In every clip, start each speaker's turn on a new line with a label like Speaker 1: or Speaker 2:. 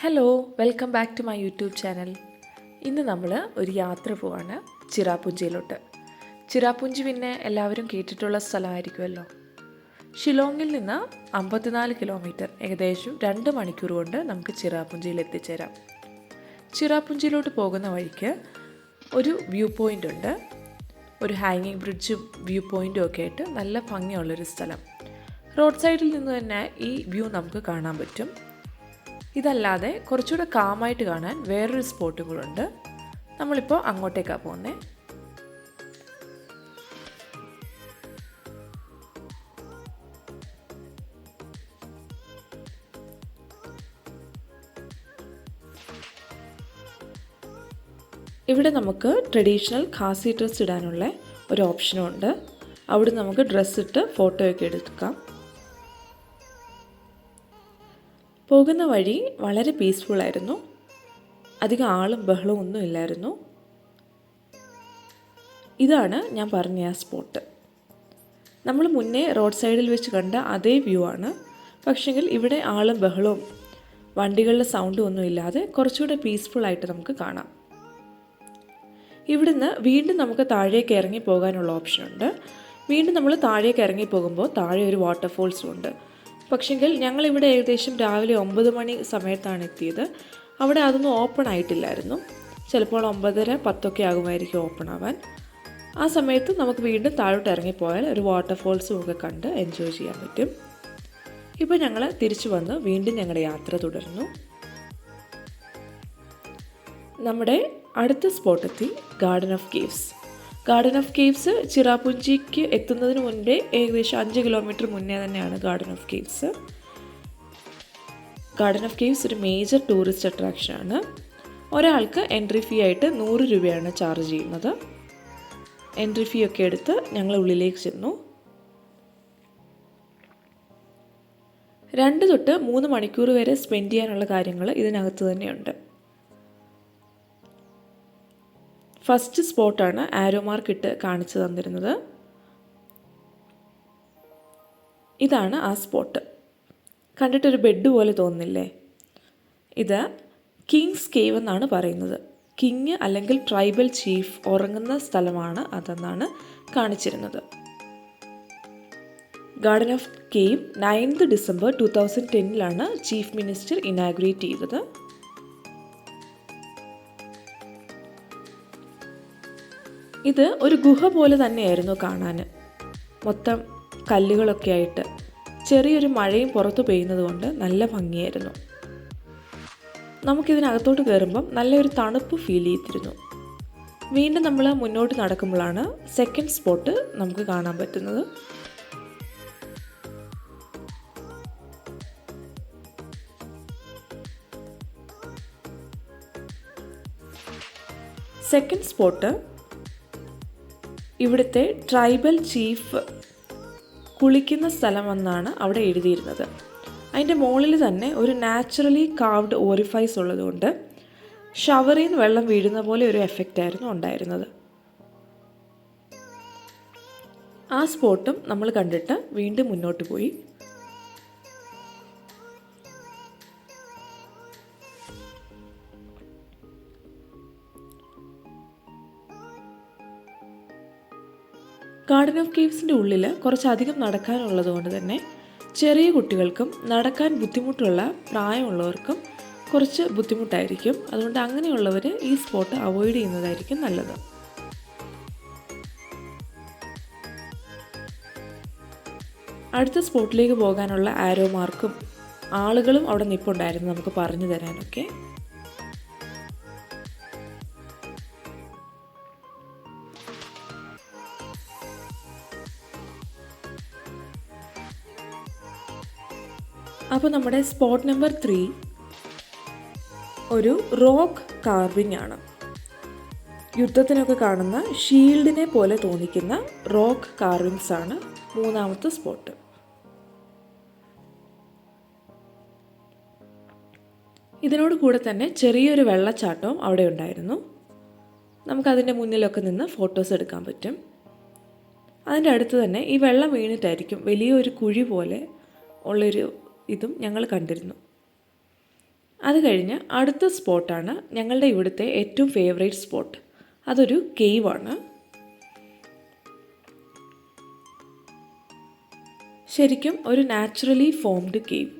Speaker 1: Hello, welcome back to my YouTube channel. ഇന്ന് നമ്മൾ ഒരു യാത്ര പോവാണ് ചിറാപുഞ്ചിയിലോട്ട്. ചിറാപുഞ്ചി പിന്നെ എല്ലാവരും കേട്ടിട്ടുള്ള സ്ഥലമായിരിക്കുമല്ലോ. ഷിലോങ്ങിൽ നിന്ന് 54 കിലോമീറ്റർ, ഏകദേശം 2 മണിക്കൂർ കൊണ്ട് നമുക്ക് ചിറാപുഞ്ചിയിൽ എത്തിച്ചേരാം. ചിറാപുഞ്ചിയിലോട്ട് പോകുന്ന വഴിക്ക് ഒരു വ്യൂ പോയിൻ്റ് ഉണ്ട്. ഒരു ഹാങ്ങിങ് ബ്രിഡ്ജും വ്യൂ പോയിൻറ്റും ഒക്കെ ആയിട്ട് നല്ല ഭംഗിയുള്ളൊരു സ്ഥലം. റോഡ് സൈഡിൽ നിന്ന് തന്നെ ഈ വ്യൂ നമുക്ക് കാണാൻ പറ്റും. ഇതല്ലാതെ കുറച്ചുകൂടെ കാമായിട്ട് കാണാൻ വേറൊരു സ്പോട്ടും കൂടെ ഉണ്ട്. നമ്മളിപ്പോൾ അങ്ങോട്ടേക്കാണ് പോകുന്നത്. ഇവിടെ നമുക്ക് ട്രഡീഷണൽ ഖാസി ഡ്രസ്സ് ഇടാനുള്ള ഒരു ഓപ്ഷനും ഉണ്ട്. അവിടെ നമുക്ക് ഡ്രസ്സ് ഇട്ട് ഫോട്ടോയൊക്കെ എടുക്കാം. പോകുന്ന വഴി വളരെ പീസ്ഫുള്ളായിരുന്നു. അധികം ആളും ബഹളവും ഒന്നും ഇല്ലായിരുന്നു. ഇതാണ് ഞാൻ പറഞ്ഞ ആ സ്പോട്ട്. നമ്മൾ മുന്നേ റോഡ് സൈഡിൽ വെച്ച് കണ്ട അതേ വ്യൂ ആണ്. പക്ഷെങ്കിൽ ഇവിടെ ആളും ബഹളവും വണ്ടികളുടെ സൗണ്ടും ഒന്നും ഇല്ലാതെ കുറച്ചുകൂടെ പീസ്ഫുള്ളായിട്ട് നമുക്ക് കാണാം. ഇവിടുന്ന് വീണ്ടും നമുക്ക് താഴേക്ക് ഇറങ്ങി പോകാനുള്ള ഓപ്ഷനുണ്ട്. വീണ്ടും നമ്മൾ താഴേക്ക് ഇറങ്ങി പോകുമ്പോൾ താഴെ ഒരു വാട്ടർഫോൾസും ഉണ്ട്. പക്ഷെങ്കിൽ ഞങ്ങളിവിടെ ഏകദേശം രാവിലെ 9 മണി സമയത്താണ് എത്തിയത്. അവിടെ അതൊന്നും ഓപ്പൺ ആയിട്ടില്ലായിരുന്നു. ചിലപ്പോൾ 9:30, 10 ആകുമായിരിക്കും ഓപ്പൺ ആവാൻ. ആ സമയത്ത് നമുക്ക് വീണ്ടും താഴോട്ട് ഇറങ്ങിപ്പോയാൽ ഒരു വാട്ടർഫോൾസും ഒക്കെ കണ്ട് എൻജോയ് ചെയ്യാൻ പറ്റും. ഇപ്പോൾ ഞങ്ങൾ തിരിച്ചു വന്ന് വീണ്ടും ഞങ്ങളുടെ യാത്ര തുടർന്നു. നമ്മുടെ അടുത്ത സ്പോട്ടെത്തി garden of caves. Garden of caves ചിറാപുഞ്ചിക്ക് എത്തുന്നതിന് മുൻപേ ഏകദേശം 5 കിലോമീറ്റർ മുന്നേ തന്നെയാണ് garden of caves. Garden of caves ഒരു മേജർ ടൂറിസ്റ്റ് അട്രാക്ഷനാണ്. ഒരാൾക്ക് എൻട്രി ഫീ ആയിട്ട് 100 രൂപയാണ് ചാർജ് ചെയ്യുന്നത്. എൻട്രി ഫീ ഒക്കെ എടുത്ത് ഞങ്ങൾ ഉള്ളിലേക്ക് ചെന്നു. 2 തൊട്ട് 3 മണിക്കൂർ വരെ സ്പെൻഡ് ചെയ്യാനുള്ള കാര്യങ്ങൾ ഇതിനകത്ത് തന്നെയുണ്ട്. ഫസ്റ്റ് സ്പോട്ടാണ് ആരോ മാർക്ക് ഇട്ട് കാണിച്ചു തന്നിരുന്നത്. ഇതാണ് ആ സ്പോട്ട്. കണ്ടിട്ടൊരു ബെഡ് പോലെ തോന്നുന്നില്ലേ? ഇത് കിങ്സ് കേവ് എന്നാണ് പറയുന്നത്. കിങ് അല്ലെങ്കിൽ ട്രൈബൽ ചീഫ് ഉറങ്ങുന്ന സ്ഥലമാണ് അതെന്നാണ് കാണിച്ചിരുന്നത്. Garden of cave 9 December 2010 chief minister inaugurate ചെയ്തത്. ഇത് ഒരു ഗുഹ പോലെ തന്നെയായിരുന്നു കാണാൻ. മൊത്തം കല്ലുകളൊക്കെ ആയിട്ട് ചെറിയൊരു മഴയും പുറത്ത് പെയ്യുന്നത് കൊണ്ട് നല്ല ഭംഗിയായിരുന്നു. നമുക്കിതിനകത്തോട്ട് കയറുമ്പം നല്ലൊരു തണുപ്പ് ഫീൽ ചെയ്തിരുന്നു. വീണ്ടും നമ്മൾ മുന്നോട്ട് നടക്കുമ്പോഴാണ് സെക്കൻഡ് സ്പോട്ട് നമുക്ക് കാണാൻ പറ്റുന്നത്. സെക്കൻഡ് സ്പോട്ട് ഇവിടുത്തെ ട്രൈബൽ ചീഫ് കുളിക്കുന്ന സ്ഥലമെന്നാണ് അവിടെ എഴുതിയിരുന്നത്. അതിൻ്റെ മുകളിൽ തന്നെ ഒരു നാച്ചുറലി കാവ്ഡ് ഓറിഫൈസ് ഉള്ളതുകൊണ്ട് ഷവറിൽ നിന്ന് വെള്ളം വീഴുന്ന പോലെ ഒരു എഫക്റ്റ് ആയിരുന്നു ഉണ്ടായിരുന്നത്. ആ സ്പോട്ടും നമ്മൾ കണ്ടിട്ട് വീണ്ടും മുന്നോട്ട് പോയി. ഗാർഡൻ ഓഫ് കേവ്സിൻ്റെ ഉള്ളിൽ കുറച്ചധികം നടക്കാനുള്ളത് കൊണ്ട് തന്നെ ചെറിയ കുട്ടികൾക്കും നടക്കാൻ ബുദ്ധിമുട്ടുള്ള പ്രായമുള്ളവർക്കും കുറച്ച് ബുദ്ധിമുട്ടായിരിക്കും. അതുകൊണ്ട് അങ്ങനെയുള്ളവർ ഈ സ്പോട്ട് അവോയ്ഡ് ചെയ്യുന്നതായിരിക്കും നല്ലത്. അടുത്ത സ്പോട്ടിലേക്ക് പോകാനുള്ള ആരോ മാർക്കും ആളുകളും അവിടെ നിൽപ്പുണ്ടായിരുന്നു നമുക്ക് പറഞ്ഞു തരാനൊക്കെ. അപ്പോൾ നമ്മുടെ സ്പോട്ട് നമ്പർ 3 ഒരു റോക്ക് കാർവിംഗ് ആണ്. യുദ്ധത്തിനൊക്കെ കാണുന്ന ഷീൽഡിനെ പോലെ തോന്നിക്കുന്ന റോക്ക് കാർവിങ്സ് ആണ് മൂന്നാമത്തെ സ്പോട്ട്. ഇതിനോട് കൂടെ തന്നെ ചെറിയൊരു വെള്ളച്ചാട്ടവും അവിടെ ഉണ്ടായിരുന്നു. നമുക്കതിൻ്റെ മുന്നിലൊക്കെ നിന്ന് ഫോട്ടോസ് എടുക്കാൻ പറ്റും. അതിൻ്റെ അടുത്ത് തന്നെ ഈ വെള്ളം വീണിട്ടായിരിക്കും വലിയൊരു കുഴി പോലെ ഉള്ളൊരു ഇതും ഞങ്ങൾ കണ്ടിരുന്നു. അത് കഴിഞ്ഞ് അടുത്ത സ്പോട്ടാണ് ഞങ്ങളുടെ ഇവിടുത്തെ ഏറ്റവും ഫേവറേറ്റ് സ്പോട്ട്. അതൊരു കേവാണ്. ശരിക്കും ഒരു നാച്ചുറലി ഫോംഡ് കേവ്.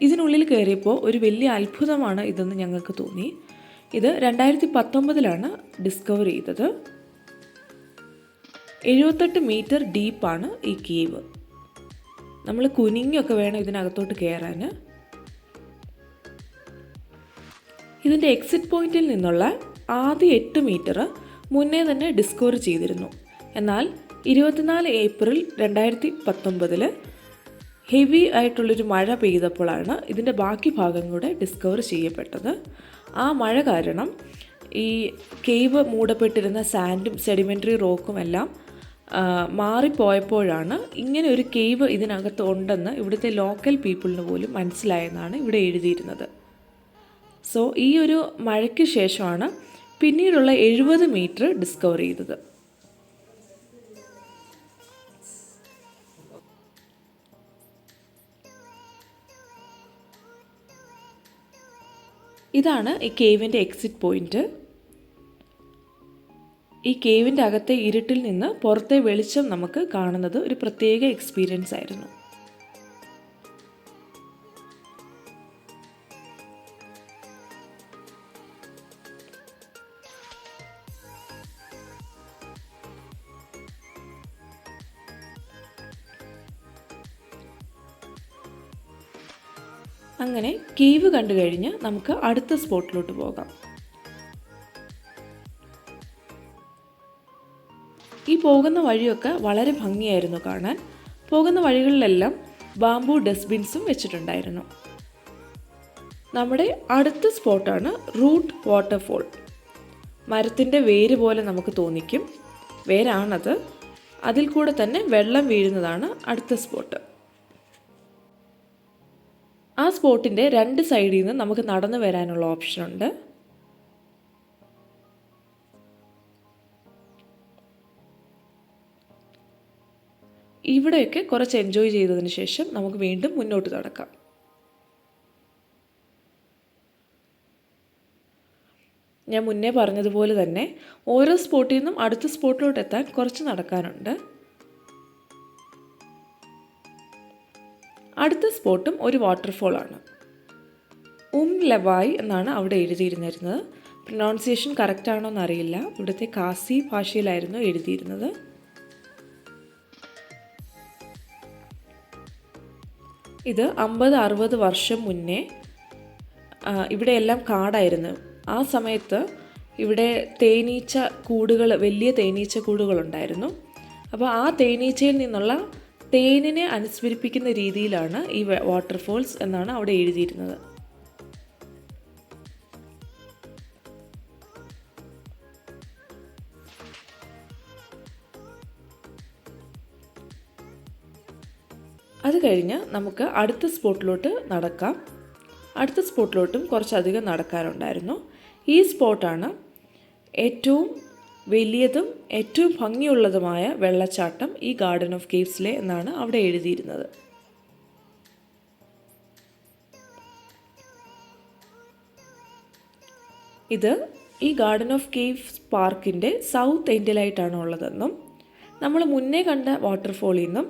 Speaker 1: ഇതിനുള്ളിൽ കയറിയപ്പോൾ ഒരു വലിയ അത്ഭുതമാണ് ഇതെന്ന് ഞങ്ങൾക്ക് തോന്നി. ഇത് 2019 ഡിസ്കവർ ചെയ്തത്. 78 മീറ്റർ ഡീപ്പാണ് ഈ കേവ്. നമ്മൾ കുനിഞ്ഞൊക്കെ വേണം ഇതിനകത്തോട്ട് കയറാൻ. ഇതിൻ്റെ എക്സിറ്റ് പോയിന്റിൽ നിന്നുള്ള ആദ്യ 8 മീറ്റർ മുന്നേ തന്നെ ഡിസ്കവർ ചെയ്തിരുന്നു. എന്നാൽ 24 ഏപ്രിൽ 2019 ഹെവി ആയിട്ടുള്ളൊരു മഴ പെയ്തപ്പോഴാണ് ഇതിൻ്റെ ബാക്കി ഭാഗം കൂടെ ഡിസ്കവർ ചെയ്യപ്പെട്ടത്. ആ മഴ കാരണം ഈ കേവ് മൂടപ്പെട്ടിരുന്ന സാൻഡും സെഡിമെൻ്ററി റോക്കും എല്ലാം മാറിപ്പോയപ്പോഴാണ് ഇങ്ങനെ ഒരു കേവ് ഇതിനകത്ത് ഉണ്ടെന്ന് ഇവിടുത്തെ ലോക്കൽ പീപ്പിളിന് പോലും മനസ്സിലായെന്നാണ് ഇവിടെ എഴുതിയിരുന്നത്. സോ ഈ ഒരു മഴയ്ക്ക് ശേഷമാണ് പിന്നീടുള്ള 70 മീറ്റർ ഡിസ്കവർ ചെയ്തത്. ഇതാണ് ഈ കേവിൻ്റെ എക്സിറ്റ് പോയിൻറ്റ്. ഈ കേവിൻ്റെ അകത്തെ ഇരുട്ടിൽ നിന്ന് പുറത്തെ വെളിച്ചം നമുക്ക് കാണുന്നത് ഒരു പ്രത്യേക എക്സ്പീരിയൻസ് ആയിരുന്നു. അങ്ങനെ കേവ് കണ്ടു കഴിഞ്ഞ് നമുക്ക് അടുത്ത സ്പോട്ടിലോട്ട് പോകാം. ഈ പോകുന്ന വഴിയൊക്കെ വളരെ ഭംഗിയായിരുന്നു കാണാൻ. പോകുന്ന വഴികളിലെല്ലാം ബാംബു ഡസ്റ്റ്ബിൻസും വെച്ചിട്ടുണ്ടായിരുന്നു. നമ്മുടെ അടുത്ത സ്പോട്ടാണ് റൂട്ട് വാട്ടർഫോൾ. മരത്തിൻ്റെ വേര് പോലെ നമുക്ക് തോന്നിക്കും. വേരാണത്. അതിൽ കൂടെ തന്നെ വെള്ളം വീഴുന്നതാണ് അടുത്ത സ്പോട്ട്. ആ സ്പോട്ടിൻ്റെ 2 സൈഡിൽ നിന്ന് നമുക്ക് നടന്നു വരാനുള്ള ഓപ്ഷനുണ്ട്. ഇവിടെയൊക്കെ കുറച്ച് എൻജോയ് ചെയ്തതിന് ശേഷം നമുക്ക് വീണ്ടും മുന്നോട്ട് നടക്കാം. ഞാൻ മുന്നേ പറഞ്ഞതുപോലെ തന്നെ ഓരോ സ്പോട്ടിൽ നിന്നും അടുത്ത സ്പോട്ടിലോട്ട് എത്താൻ കുറച്ച് നടക്കാനുണ്ട്. അടുത്ത സ്പോട്ടും ഒരു വാട്ടർഫോളാണ്. ലവായ് എന്നാണ് അവിടെ എഴുതിയിരുന്നിരുന്നത്. പ്രൊനൗൺസിയേഷൻ കറക്റ്റ് ആണോ എന്നറിയില്ല. ഇവിടുത്തെ കാസി ഭാഷയിലായിരുന്നു എഴുതിയിരുന്നത്. ഇത് 50-60 വർഷം മുന്നേ ഇവിടെയെല്ലാം കാടായിരുന്നു. ആ സമയത്ത് ഇവിടെ തേനീച്ച കൂടുകൾ, വലിയ തേനീച്ച കൂടുകളുണ്ടായിരുന്നു. അപ്പോൾ ആ തേനീച്ചയിൽ നിന്നുള്ള തേനിനെ അനുസ്മരിപ്പിക്കുന്ന രീതിയിലാണ് ഈ വാട്ടർഫോൾസ് എന്നാണ് അവിടെ എഴുതിയിരുന്നത്. അത് കഴിഞ്ഞ് നമുക്ക് അടുത്ത സ്പോട്ടിലോട്ട് നടക്കാം. അടുത്ത സ്പോട്ടിലോട്ടും കുറച്ചധികം നടക്കാനുണ്ടായിരുന്നു. ഈ സ്പോട്ടാണ് ഏറ്റവും വലിയതും ഏറ്റവും ഭംഗിയുള്ളതുമായ വെള്ളച്ചാട്ടം ഈ ഗാർഡൻ ഓഫ് കേവ്സിലെ എന്നാണ് അവിടെ എഴുതിയിരുന്നത്. ഇത് ഈ ഗാർഡൻ ഓഫ് കേവ്സ് പാർക്കിൻ്റെ സൗത്ത് എൻഡിലായിട്ടാണ് ഉള്ളതെന്നും നമ്മൾ മുന്നേ കണ്ട വാട്ടർഫോളിൽ നിന്നും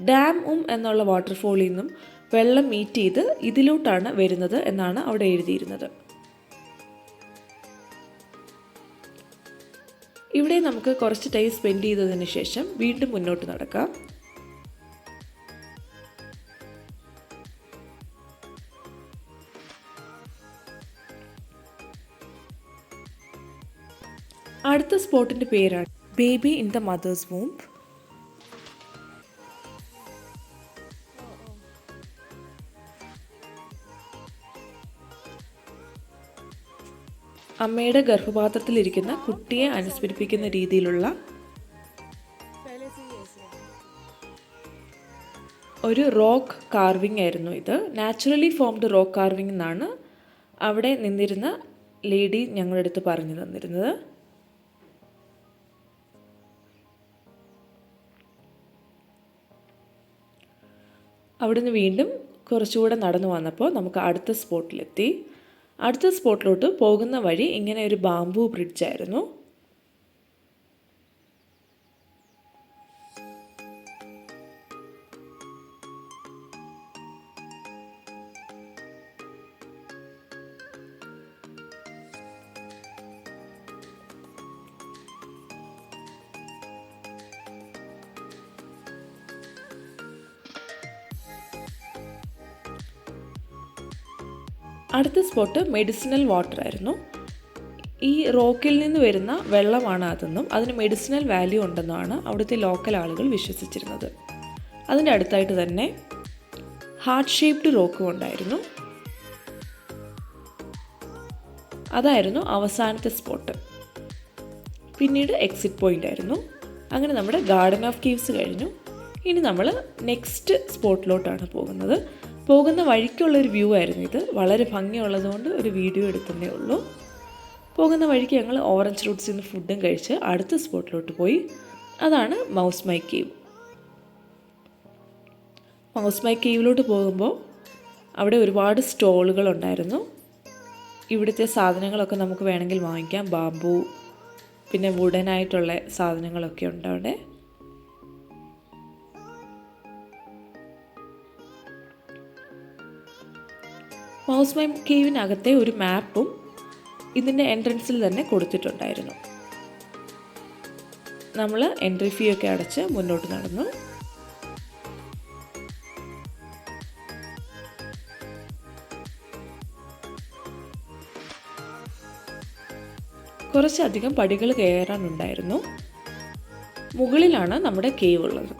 Speaker 1: ഡാം എന്നുള്ള വാട്ടർഫോളിൽ നിന്നും വെള്ളം മീറ്റ് ചെയ്ത് ഇതിലോട്ടാണ് വരുന്നത് എന്നാണ് അവിടെ എഴുതിയിരുന്നത്. ഇവിടെ നമുക്ക് കുറച്ച് ടൈം സ്പെൻഡ് ചെയ്തതിന് ശേഷം വീണ്ടും മുന്നോട്ട് നടക്കാം. അടുത്ത സ്പോട്ടിൻ്റെ പേരാണ് baby in the mother's womb. അമ്മയുടെ ഗർഭപാത്രത്തിലിരിക്കുന്ന കുട്ടിയെ അനുസ്മരിപ്പിക്കുന്ന രീതിയിലുള്ള ഒരു റോക്ക് കാർവിംഗ് ആയിരുന്നു ഇത്. നാച്ചുറലി ഫോംഡ് റോക്ക് കാർവിംഗ് എന്നാണ് അവിടെ നിന്നിരുന്ന ലേഡി ഞങ്ങളുടെ അടുത്ത് പറഞ്ഞു തന്നിരുന്നത്. അവിടുന്ന് വീണ്ടും കുറച്ചുകൂടെ നടന്നു വന്നപ്പോൾ നമുക്ക് അടുത്ത സ്പോട്ടിലെത്തി. അടുത്ത സ്പോട്ടിലോട്ട് പോകുന്ന വഴി ഇങ്ങനെ ഒരു ബാംബു ബ്രിഡ്ജായിരുന്നു. അടുത്ത സ്പോട്ട് മെഡിസിനൽ വാട്ടർ ആയിരുന്നു. ഈ റോക്കിൽ നിന്ന് വരുന്ന വെള്ളമാണ് അതെന്നും അതിന് മെഡിസിനൽ വാല്യൂ ഉണ്ടെന്നുമാണ് അവിടുത്തെ ലോക്കൽ ആളുകൾ വിശ്വസിച്ചിരുന്നത്. അതിൻ്റെ അടുത്തായിട്ട് തന്നെ ഹാർട്ട് ഷേപ്ഡ് റോക്കും ഉണ്ടായിരുന്നു. അതായിരുന്നു അവസാനത്തെ സ്പോട്ട്. പിന്നീട് എക്സിറ്റ് പോയിൻ്റ് ആയിരുന്നു. അങ്ങനെ നമ്മുടെ ഗാർഡൻ ഓഫ് കേവ്സ് കഴിഞ്ഞു. ഇനി നമ്മൾ നെക്സ്റ്റ് സ്പോട്ടിലോട്ടാണ് പോകുന്നത്. പോകുന്ന വഴിക്കുള്ളൊരു വ്യൂ ആയിരുന്നു ഇത്. വളരെ ഭംഗിയുള്ളതുകൊണ്ട് ഒരു വീഡിയോ എടുക്കുന്നേ ഉള്ളൂ. പോകുന്ന വഴിക്ക് ഞങ്ങൾ ഓറഞ്ച് റൂട്ട്സിൽ നിന്ന് ഫുഡും കഴിച്ച് അടുത്ത സ്പോട്ടിലോട്ട് പോയി. അതാണ് Mawsmai cave. Mawsmai കേവിലോട്ട് പോകുമ്പോൾ അവിടെ ഒരുപാട് സ്റ്റോളുകളുണ്ടായിരുന്നു. ഇവിടുത്തെ സാധനങ്ങളൊക്കെ നമുക്ക് വേണമെങ്കിൽ വാങ്ങിക്കാം. ബാംബു, പിന്നെ വുഡനായിട്ടുള്ള സാധനങ്ങളൊക്കെ ഉണ്ട് അവിടെ. മൗസ് മൈ കേവിനകത്തെ ഒരു മാപ്പും ഇതിൻ്റെ എൻട്രൻസിൽ തന്നെ കൊടുത്തിട്ടുണ്ടായിരുന്നു. നമ്മൾ എൻട്രി ഫീ ഒക്കെ അടച്ച് മുന്നോട്ട് നടന്നു. കുറച്ചധികം പടികൾ കയറാനുണ്ടായിരുന്നു. മുകളിലാണ് നമ്മുടെ കേവ് ഉള്ളത്.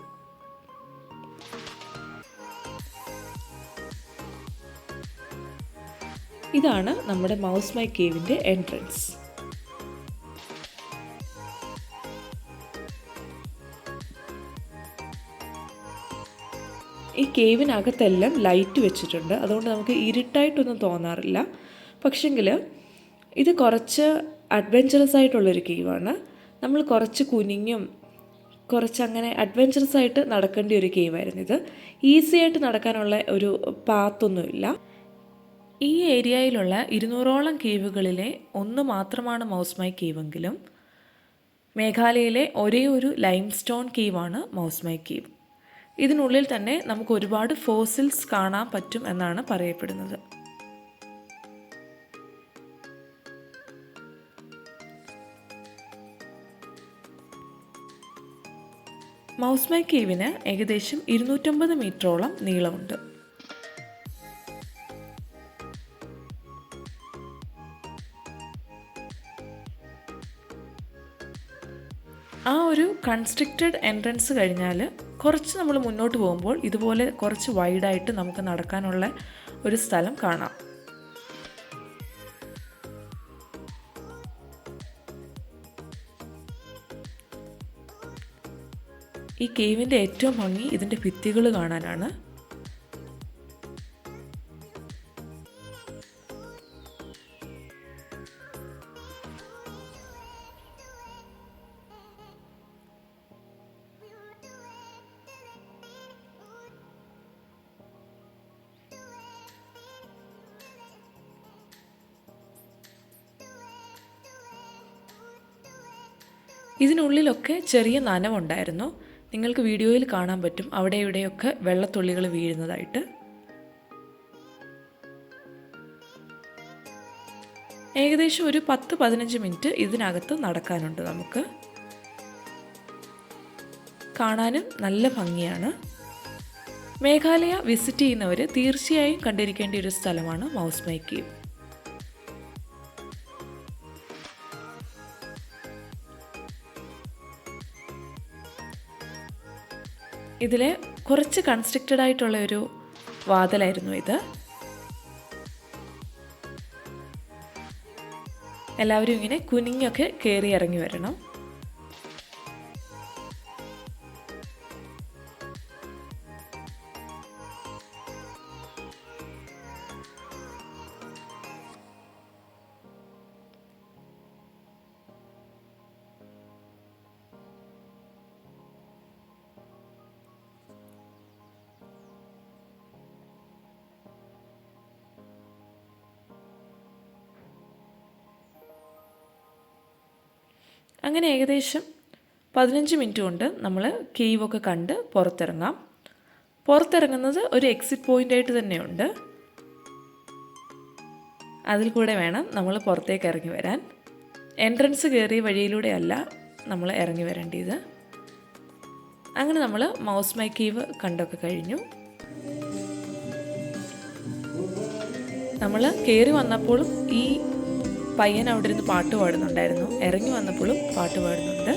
Speaker 1: ഇതാണ് നമ്മുടെ മൗസ് മൈ കേവിൻ്റെ എൻട്രൻസ്. ഈ കേവിനകത്തെല്ലാം ലൈറ്റ് വെച്ചിട്ടുണ്ട്. അതുകൊണ്ട് നമുക്ക് ഇരുട്ടായിട്ടൊന്നും തോന്നാറില്ല. പക്ഷെങ്കിൽ ഇത് കുറച്ച് അഡ്വെഞ്ചറസ് ആയിട്ടുള്ളൊരു കേവാണ്. നമ്മൾ കുറച്ച് കുനിഞ്ഞും കുറച്ചങ്ങനെ അഡ്വെഞ്ചറസ് ആയിട്ട് നടക്കേണ്ട ഒരു കേവായിരുന്നു ഇത്. ഈസി ആയിട്ട് നടക്കാനുള്ള ഒരു പാത്തൊന്നുമില്ല. ഈ ഏരിയയിലുള്ള 200ഓളം കേവുകളിലെ ഒന്ന് മാത്രമാണ് മൗസ് മൈ കേവെങ്കിലും മേഘാലയയിലെ ഒരേ ഒരു ലൈം സ്റ്റോൺ കേവാണ് മൗസ് മൈ കേവ്. ഇതിനുള്ളിൽ തന്നെ നമുക്ക് ഒരുപാട് ഫോസിൽസ് കാണാൻ പറ്റും എന്നാണ് പറയപ്പെടുന്നത്. മൗസ് മൈ കേവിന് ഏകദേശം 250 മീറ്ററോളം നീളമുണ്ട്. ആ ഒരു കൺസ്ട്രക്റ്റഡ് എൻട്രൻസ് കഴിഞ്ഞാൽ കുറച്ച് നമ്മൾ മുന്നോട്ട് പോകുമ്പോൾ ഇതുപോലെ കുറച്ച് വൈഡായിട്ട് നമുക്ക് നടക്കാനുള്ള ഒരു സ്ഥലം കാണാം. ഈ കേവിൻ്റെ ഏറ്റവും ഭംഗി ഇതിൻ്റെ ഭിത്തികൾ കാണാനാണ്. ഇതിനുള്ളിലൊക്കെ ചെറിയ നനവുണ്ടായിരുന്നു. നിങ്ങൾക്ക് വീഡിയോയിൽ കാണാൻ പറ്റും അവിടെ ഇവിടെയൊക്കെ വെള്ളത്തുള്ളികൾ വീഴുന്നതായിട്ട്. ഏകദേശം ഒരു 10-15 മിനിറ്റ് ഇതിനകത്ത് നടക്കാനുണ്ട് നമുക്ക്. കാണാനും നല്ല ഭംഗിയാണ്. മേഘാലയ വിസിറ്റ് ചെയ്യുന്നവർ തീർച്ചയായും കണ്ടിരിക്കേണ്ട ഒരു സ്ഥലമാണ് മൗസ് മൈ കേവ്. ഇതിലെ കുറച്ച് കൺസ്ട്രക്റ്റഡ് ആയിട്ടുള്ള ഒരു വാതിലായിരുന്നു ഇത്. എല്ലാവരും ഇങ്ങനെ കുനിഞ്ഞൊക്കെ കയറി ഇറങ്ങി വരണം. അങ്ങനെ ഏകദേശം 15 മിനിറ്റ് കൊണ്ട് നമ്മൾ കേവൊക്കെ കണ്ട് പുറത്തിറങ്ങാം. പുറത്തിറങ്ങുന്നത് ഒരു എക്സിറ്റ് പോയിൻ്റായിട്ട് തന്നെയുണ്ട്. അതിൽ കൂടെ വേണം നമ്മൾ പുറത്തേക്ക് ഇറങ്ങി വരാൻ. എൻട്രൻസ് കയറിയ വഴിയിലൂടെയല്ല നമ്മൾ ഇറങ്ങി വരേണ്ടത്. അങ്ങനെ നമ്മൾ മൗസ് മൈ കേവ് കണ്ടൊക്കെ കഴിഞ്ഞു. നമ്മൾ കയറി വന്നപ്പോഴും ഈ പയ്യൻ അവിടെ ഇരുന്ന് പാട്ട് പാടുന്നുണ്ടായിരുന്നു. ഇറങ്ങി വന്നപ്പോഴും പാട്ട് പാടുന്നുണ്ട്.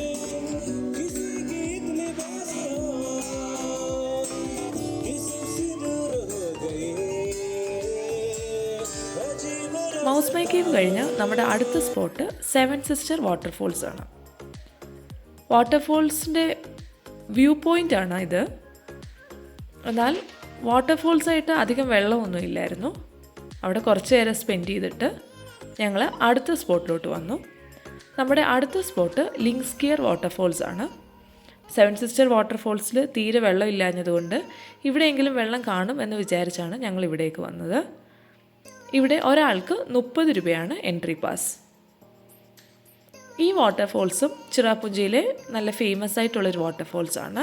Speaker 1: മൗസ് മൈ കേവ് കഴിഞ്ഞ് നമ്മുടെ അടുത്ത സ്പോട്ട് 7 സിസ്റ്റർ വാട്ടർഫോൾസ് ആണ്. വാട്ടർഫോൾസിൻ്റെ വ്യൂ പോയിൻ്റ് ആണ് ഇത്. എന്നാൽ വാട്ടർഫോൾസായിട്ട് അധികം വെള്ളമൊന്നും ഇല്ലായിരുന്നു. അവിടെ കുറച്ച് നേരം സ്പെൻഡ് ചെയ്തിട്ട് ഞങ്ങൾ അടുത്ത സ്പോട്ടിലോട്ട് വന്നു. നമ്മുടെ അടുത്ത സ്പോട്ട് ലിങ്സ്കിയർ വാട്ടർഫോൾസ് ആണ്. 7 സിസ്റ്റർ വാട്ടർഫോൾസിൽ തീരെ വെള്ളം ഇല്ലാഞ്ഞതുകൊണ്ട് ഇവിടെയെങ്കിലും വെള്ളം കാണും എന്ന് വിചാരിച്ചാണ് ഞങ്ങൾ ഇവിടേക്ക് വന്നത്. ഇവിടെ ഒരാൾക്ക് 30 രൂപയാണ് എൻട്രി പാസ്. ഈ വാട്ടർഫോൾസും ചിറാപുഞ്ചിയിലെ നല്ല ഫേമസ് ആയിട്ടുള്ളൊരു വാട്ടർഫോൾസാണ്.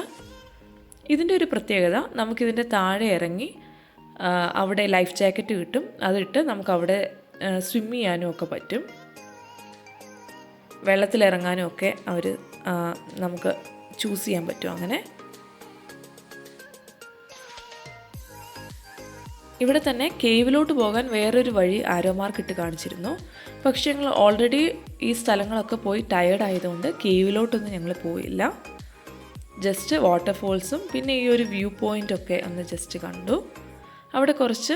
Speaker 1: ഇതിൻ്റെ ഒരു പ്രത്യേകത, നമുക്കിതിൻ്റെ താഴെ ഇറങ്ങി അവിടെ ലൈഫ് ജാക്കറ്റ് കിട്ടും. അതിട്ട് നമുക്കവിടെ സ്വിം ചെയ്യാനും ഒക്കെ പറ്റും. വെള്ളത്തിലിറങ്ങാനും ഒക്കെ അവർ നമുക്ക് ചൂസ് ചെയ്യാൻ പറ്റും. അങ്ങനെ ഇവിടെ തന്നെ കേവിലോട്ട് പോകാൻ വേറൊരു വഴി ആരോ മാർക്ക് ഇട്ട് കാണിച്ചിരുന്നു. പക്ഷേ ഞങ്ങൾ ഓൾറെഡി ഈ സ്ഥലങ്ങളൊക്കെ പോയി ടയേർഡ് ആയതുകൊണ്ട് കേവിലോട്ടൊന്നും ഞങ്ങൾ പോയില്ല. ജസ്റ്റ് വാട്ടർഫോൾസും പിന്നെ ഈ ഒരു വ്യൂ പോയിൻ്റൊക്കെ ഒന്ന് ജസ്റ്റ് കണ്ടു. അവിടെ കുറച്ച്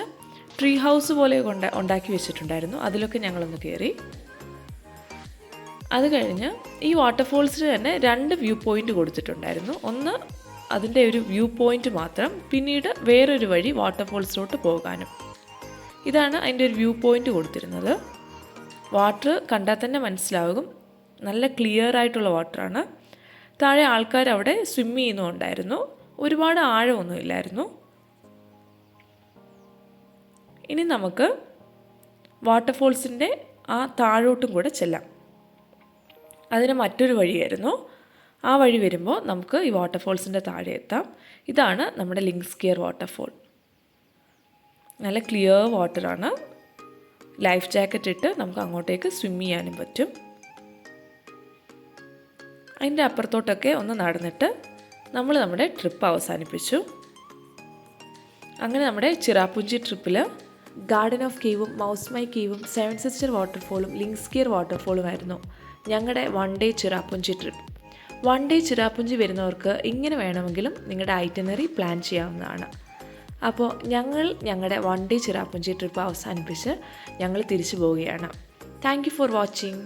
Speaker 1: ട്രീ ഹൗസ് പോലെ ഉണ്ടാക്കി വെച്ചിട്ടുണ്ടായിരുന്നു. അതിലൊക്കെ ഞങ്ങളൊന്ന് കയറി. അത് കഴിഞ്ഞ് ഈ വാട്ടർഫോൾസിൽ തന്നെ 2 വ്യൂ പോയിൻ്റ് കൊടുത്തിട്ടുണ്ടായിരുന്നു. ഒന്ന് അതിൻ്റെ ഒരു വ്യൂ പോയിൻ്റ് മാത്രം, പിന്നീട് വേറൊരു വഴി വാട്ടർഫോൾസിലോട്ട് പോകാനും. ഇതാണ് അതിൻ്റെ ഒരു വ്യൂ പോയിൻ്റ് കൊടുത്തിരുന്നത്. വാട്ടർ കണ്ടാൽ തന്നെ മനസ്സിലാകും, നല്ല ക്ലിയർ ആയിട്ടുള്ള വാട്ടറാണ്. താഴെ ആൾക്കാർ അവിടെ സ്വിം ചെയ്യുന്നുണ്ടായിരുന്നു. ഒരുപാട് ആഴമൊന്നുമില്ലായിരുന്നു. ഇനി നമുക്ക് വാട്ടർഫോൾസിൻ്റെ ആ താഴോട്ടും കൂടെ ചെല്ലാം. അതിന് മറ്റൊരു വഴിയായിരുന്നു. ആ വഴി വരുമ്പോൾ നമുക്ക് ഈ വാട്ടർഫോൾസിൻ്റെ താഴെ എത്താം. ഇതാണ് നമ്മുടെ ലിങ്സ്കിയർ വാട്ടർഫോൾ. നല്ല ക്ലിയർ വാട്ടറാണ്. ലൈഫ് ജാക്കറ്റ് ഇട്ട് നമുക്ക് അങ്ങോട്ടേക്ക് സ്വിം ചെയ്യാനും പറ്റും. അതിൻ്റെ അപ്പുറത്തോട്ടൊക്കെ ഒന്ന് നടന്നിട്ട് നമ്മൾ നമ്മുടെ ട്രിപ്പ് അവസാനിപ്പിച്ചു. അങ്ങനെ നമ്മുടെ ചിറാപുഞ്ചി ട്രിപ്പിൽ ഗാർഡൻ ഓഫ് കേവും മൗസ് മൈ കേവും 7 സിസ്റ്റർ വാട്ടർഫോളും ലിങ്സ്കിയർ വാട്ടർഫോളുമായിരുന്നു ഞങ്ങളുടെ 1 day Cherrapunji trip. 1 day Cherrapunji വരുന്നവർക്ക് ഇങ്ങനെ വേണമെങ്കിലും നിങ്ങളുടെ ഐറ്റിനറി പ്ലാൻ ചെയ്യാവുന്നതാണ്. അപ്പോൾ ഞങ്ങളുടെ 1 ഡേ ചിറാപുഞ്ചി ട്രിപ്പ് അവസാനിപ്പിച്ച് ഞങ്ങൾ തിരിച്ചു പോവുകയാണ്. Thank you for watching.